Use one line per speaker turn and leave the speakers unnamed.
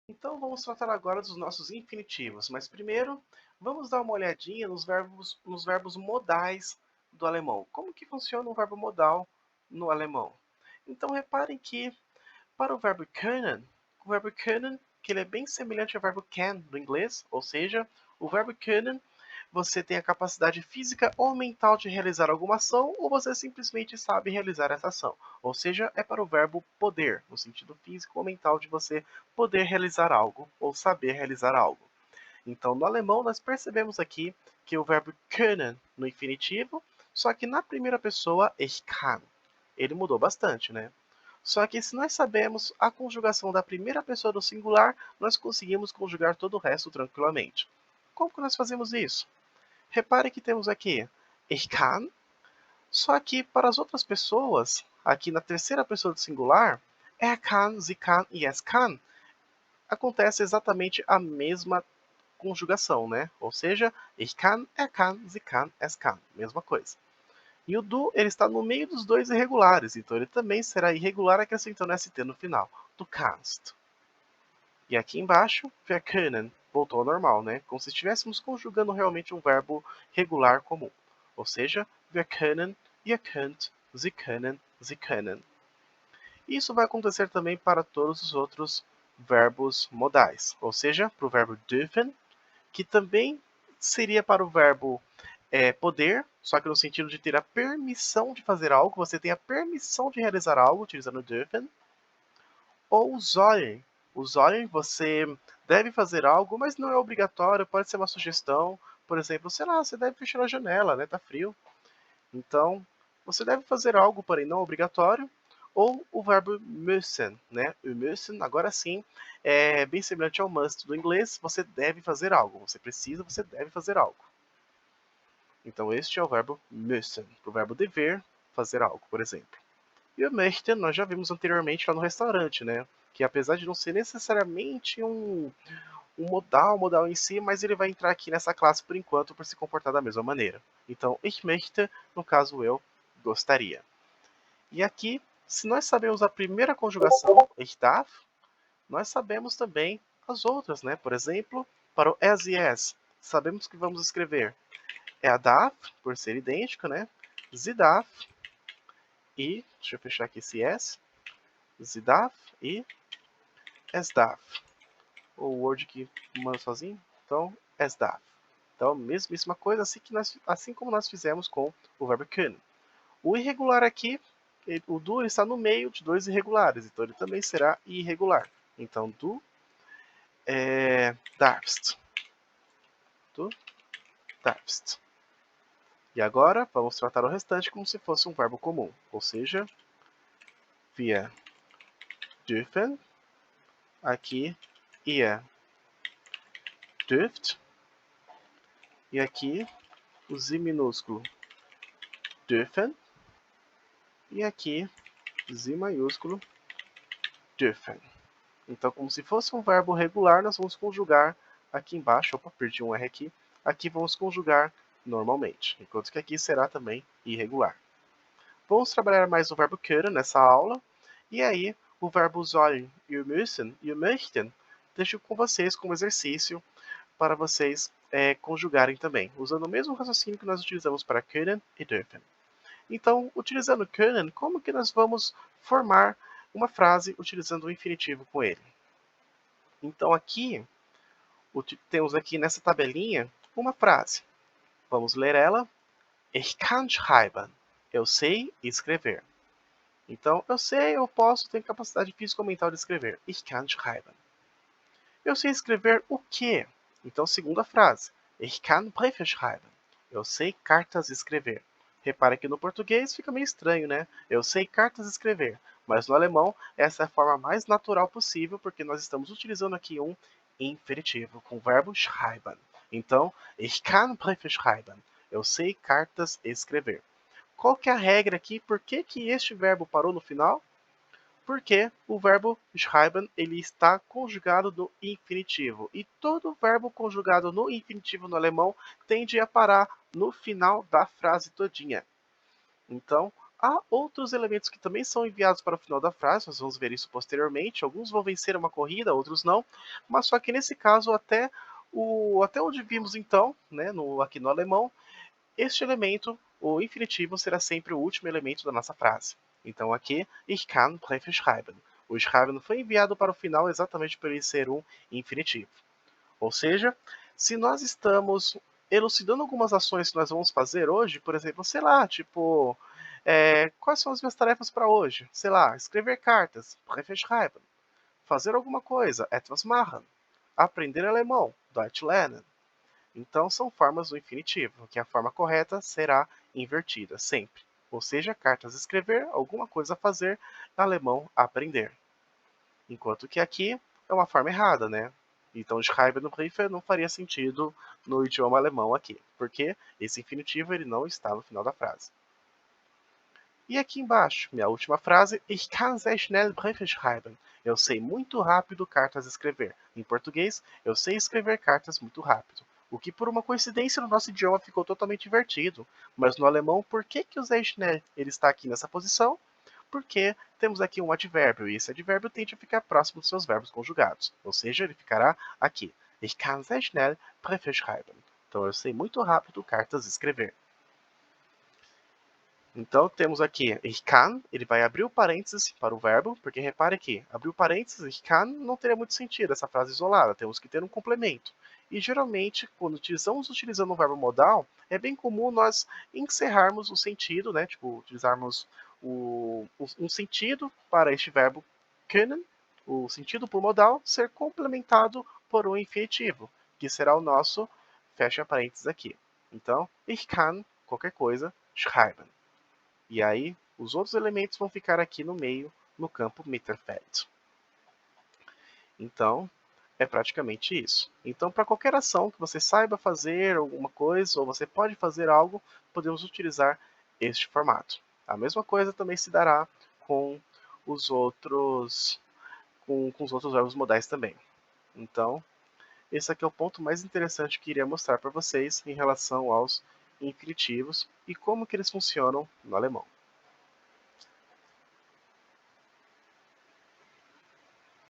Então vamos tratar agora dos nossos infinitivos, mas primeiro vamos dar uma olhadinha nos verbos modais do alemão. Como que funciona um verbo modal no alemão? Então reparem que para o verbo können, que ele é bem semelhante ao verbo can do inglês, ou seja, o verbo können você tem a capacidade física ou mental de realizar alguma ação, ou você simplesmente sabe realizar essa ação. Ou seja, é para o verbo poder, no sentido físico ou mental de você poder realizar algo ou saber realizar algo. Então, no alemão, nós percebemos aqui que o verbo können no infinitivo, só que na primeira pessoa, ich kann. Ele mudou bastante, né? Só que se nós sabemos a conjugação da primeira pessoa do singular, nós conseguimos conjugar todo o resto tranquilamente. Como que nós fazemos isso? Repare que temos aqui ich kann, só que para as outras pessoas, aqui na terceira pessoa do singular, er kann, sie kann e es kann, acontece exatamente a mesma conjugação, né? Ou seja, ich kann, er kann, sie kann, es kann, mesma coisa. E o du, ele está no meio dos dois irregulares, então ele também será irregular acrescentando ST no final. Du kannst. E aqui embaixo, wir können, voltou ao normal, né? Como se estivéssemos conjugando realmente um verbo regular comum. Ou seja, wir können, ihr könnt, sie können, sie können. Isso vai acontecer também para todos os outros verbos modais. Ou seja, para o verbo dürfen, que também seria para o verbo poder, só que no sentido de ter a permissão de fazer algo, você tem a permissão de realizar algo utilizando dürfen, ou sollen. O sollen você deve fazer algo, mas não é obrigatório, pode ser uma sugestão. Por exemplo, sei lá, você deve fechar a janela, né? Tá frio. Então, você deve fazer algo, porém não obrigatório. Ou o verbo müssen, né? O müssen, agora sim, é bem semelhante ao must do inglês. Você deve fazer algo. Você precisa, você deve fazer algo. Então, este é o verbo müssen, o verbo dever fazer algo, por exemplo. E o möchten nós já vimos anteriormente lá no restaurante, né? Que apesar de não ser necessariamente um modal em si, mas ele vai entrar aqui nessa classe por enquanto por se comportar da mesma maneira. Então, ich möchte, no caso eu gostaria. E aqui, se nós sabemos a primeira conjugação, ich darf, nós sabemos também as outras, né? Por exemplo, para o as e as, sabemos que vamos escrever er darf, por ser idêntico, né? Sie darf e, deixa eu fechar aqui esse S, Sie darf e es darf. O Word que manda sozinho, então es darf. Então, mesma coisa, assim como nós fizemos com o verbo können. O irregular aqui, o do está no meio de dois irregulares, então ele também será irregular. Então, du darfst. Du darfst. E agora, vamos tratar o restante como se fosse um verbo comum, ou seja, wir dürfen, aqui ihr dürft, e aqui o Z minúsculo dürfen, e aqui Z maiúsculo dürfen. Então, como se fosse um verbo regular, nós vamos conjugar aqui embaixo. Opa, perdi um R aqui. Aqui vamos conjugar normalmente, enquanto que aqui será também irregular. Vamos trabalhar mais o verbo können nessa aula. E aí, o verbo sollen e o müssen e o möchten, deixo com vocês como exercício para vocês conjugarem também, usando o mesmo raciocínio que nós utilizamos para können e dürfen. Então, utilizando können, como que nós vamos formar uma frase utilizando o infinitivo com ele? Então, aqui, temos aqui nessa tabelinha uma frase. Vamos ler ela. Ich kann schreiben. Eu sei escrever. Então, eu sei, eu posso, tenho capacidade física ou mental de escrever. Ich kann schreiben. Eu sei escrever o quê? Então, segunda frase. Ich kann Briefe schreiben. Eu sei cartas escrever. Repare que no português fica meio estranho, né? Eu sei cartas escrever. Mas no alemão, essa é a forma mais natural possível, porque nós estamos utilizando aqui um infinitivo, com o verbo schreiben. Então, ich kann Briefe schreiben. Eu sei cartas escrever. Qual que é a regra aqui? Por que, que este verbo parou no final? Porque o verbo schreiben ele está conjugado no infinitivo. E todo verbo conjugado no infinitivo no alemão tende a parar no final da frase todinha. Então, Há outros elementos que também são enviados para o final da frase, nós vamos ver isso posteriormente. Alguns vão vencer uma corrida, outros não, mas só que nesse caso, até onde vimos então, né, aqui no alemão, este elemento, o infinitivo, será sempre o último elemento da nossa frase. Então aqui, ich kann Briefe schreiben. O schreiben foi enviado para o final exatamente por ele ser um infinitivo. Ou seja, se nós estamos elucidando algumas ações que nós vamos fazer hoje, por exemplo, sei lá, tipo, quais são as minhas tarefas para hoje? Sei lá, escrever cartas, Briefe schreiben. Fazer alguma coisa, etwas machen. Aprender alemão, Deutsch lernen. Então, são formas do infinitivo, que a forma correta será invertida, sempre. Ou seja, cartas escrever, alguma coisa fazer, alemão aprender. Enquanto que aqui é uma forma errada, né? Então, schreiben no Briefe não faria sentido no idioma alemão aqui, porque esse infinitivo ele não está no final da frase. E aqui embaixo, minha última frase, ich kann sehr schnell Briefe schreiben. Eu sei muito rápido cartas escrever. Em português, eu sei escrever cartas muito rápido. O que por uma coincidência no nosso idioma ficou totalmente invertido. Mas no alemão, por que, que o sehr schnell ele está aqui nessa posição? Porque temos aqui um advérbio, e esse advérbio tende a ficar próximo dos seus verbos conjugados. Ou seja, ele ficará aqui. Ich kann sehr schnell Briefe schreiben. Então eu sei muito rápido cartas escrever. Então temos aqui ich kann, ele vai abrir o parênteses para o verbo, porque repare que abrir o parênteses, ich kann, não teria muito sentido essa frase isolada, temos que ter um complemento. E geralmente, quando utilizando o verbo modal, é bem comum nós encerrarmos o sentido, né? Tipo, utilizarmos um sentido para este verbo können, o sentido por modal, ser complementado por um infinitivo, que será o nosso fecha parênteses aqui. Então, ich kann, qualquer coisa, schreiben. E aí, os outros elementos vão ficar aqui no meio, no campo Mittelfeld. Então, é praticamente isso. Então, para qualquer ação que você saiba fazer alguma coisa, ou você pode fazer algo, podemos utilizar este formato. A mesma coisa também se dará com os outros, com os outros verbos modais também. Então, esse aqui é o ponto mais interessante que iria mostrar para vocês em relação aos infinitivos e como que eles funcionam no alemão.